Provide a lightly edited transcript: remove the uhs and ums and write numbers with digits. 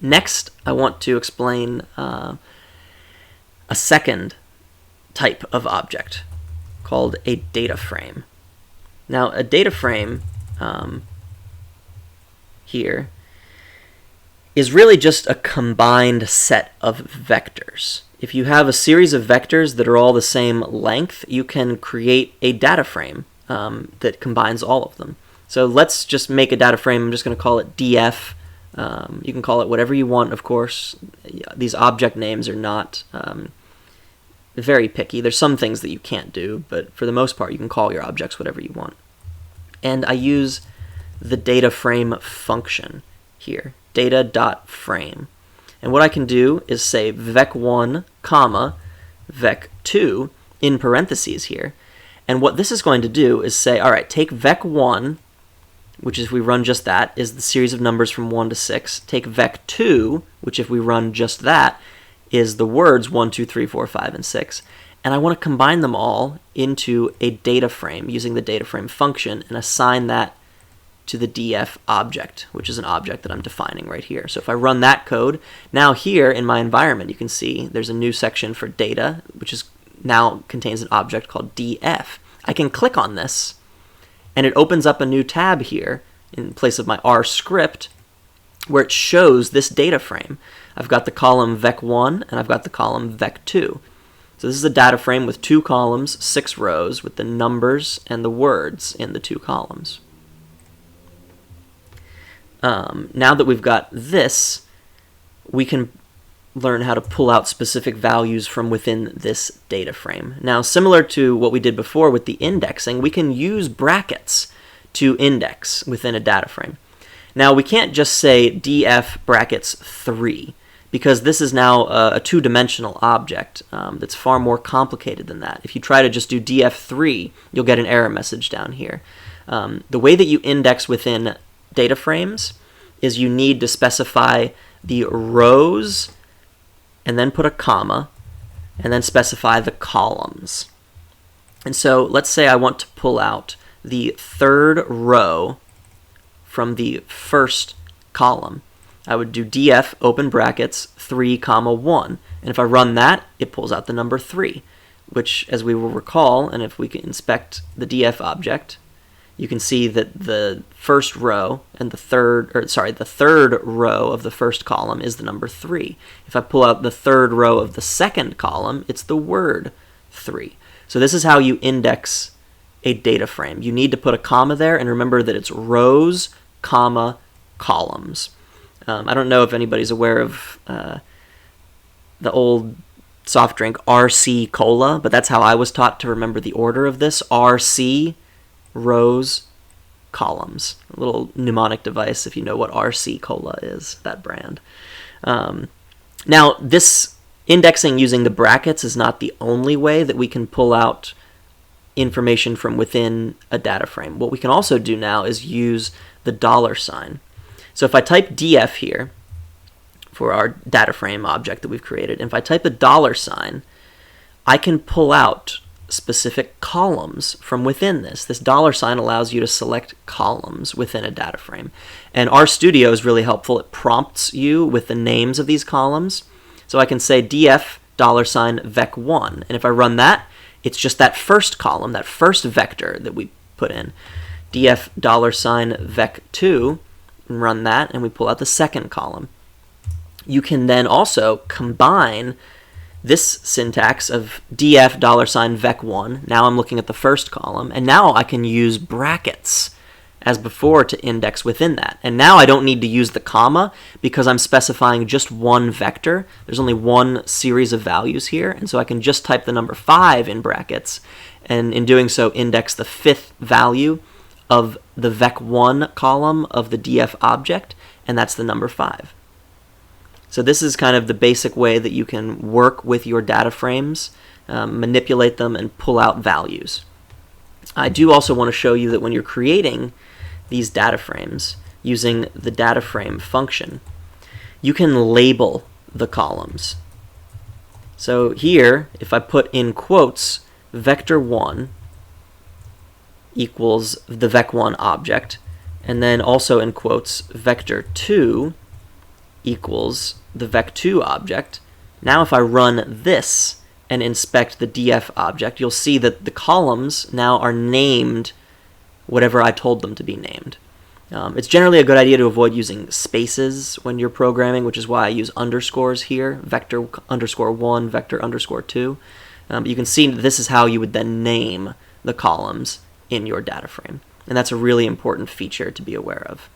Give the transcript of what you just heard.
Next, I want to explain a second type of object called a data frame. Now, a data frame here is really just a combined set of vectors. If you have a series of vectors that are all the same length, you can create a data frame that combines all of them. So let's just make a data frame. I'm just going to call it df. You can call it whatever you want, of course. These object names are not very picky. There's some things that you can't do, but for the most part, you can call your objects whatever you want. And I use the data frame function here, data.frame. And what I can do is say vec1, comma, vec2 in parentheses here. And what this is going to do is say, all right, take vec1, which if we run just that, is the series of numbers from 1 to 6. Take vec2, which if we run just that, is the words 1, 2, 3, 4, 5, and 6. And I want to combine them all into a data frame using the data frame function and assign that to the df object, which is an object that I'm defining right here. So if I run that code, now here in my environment, you can see there's a new section for data, which is now contains an object called df. I can click on this, and it opens up a new tab here in place of my R script, where it shows this data frame. I've got the column vec1, and I've got the column vec2. So this is a data frame with 2 columns, 6 rows, with the numbers and the words in the 2 columns. Now that we've got this, we can learn how to pull out specific values from within this data frame. Now, similar to what we did before with the indexing, we can use brackets to index within a data frame. Now, we can't just say df brackets 3, because this is now a two-dimensional object that's far more complicated than that. If you try to just do df3, you'll get an error message down here. The way that you index within data frames is you need to specify the rows and then put a comma and then specify the columns. And so let's say I want to pull out the 3rd row from the first column. I would do df open brackets 3 comma 1, and if I run that, it pulls out the number 3, which, as we will recall, and if we can inspect the df object, you can see that the first row and the third row of the first column is the number 3. If I pull out the 3rd row of the second column, it's the word 3. So this is how you index a data frame. You need to put a comma there, and remember that it's rows, comma, columns. I don't know if anybody's aware of the old soft drink RC Cola, but that's how I was taught to remember the order of this. RC, rows, columns. A little mnemonic device if you know what RC Cola is, that brand. Now, this indexing using the brackets is not the only way that we can pull out information from within a data frame. What we can also do now is use the $sign. So if I type df here for our data frame object that we've created, and if I type a $sign, I can pull out specific columns from within this. This $sign allows you to select columns within a data frame. And RStudio is really helpful. It prompts you with the names of these columns. So I can say df $sign vec1, and if I run that, it's just that first column, that first vector that we put in. df $sign vec2, and run that, and we pull out the second column. You can then also combine this syntax of df $sign vec1. Now I'm looking at the first column, and now I can use brackets as before to index within that. And now I don't need to use the comma because I'm specifying just one vector. There's only one series of values here, and so I can just type the number 5 in brackets, and in doing so index the 5th value of the vec1 column of the df object, and that's the number 5. So this is kind of the basic way that you can work with your data frames, manipulate them, and pull out values. I do also want to show you that when you're creating these data frames using the data frame function, you can label the columns. So here, if I put in quotes vector1 equals the vec1 object, and then also in quotes vector2 equals the vec2 object. Now if I run this and inspect the df object, you'll see that the columns now are named whatever I told them to be named. It's generally a good idea to avoid using spaces when you're programming, which is why I use underscores here, vector underscore 1, vector underscore 2. But you can see this is how you would then name the columns in your data frame. And that's a really important feature to be aware of.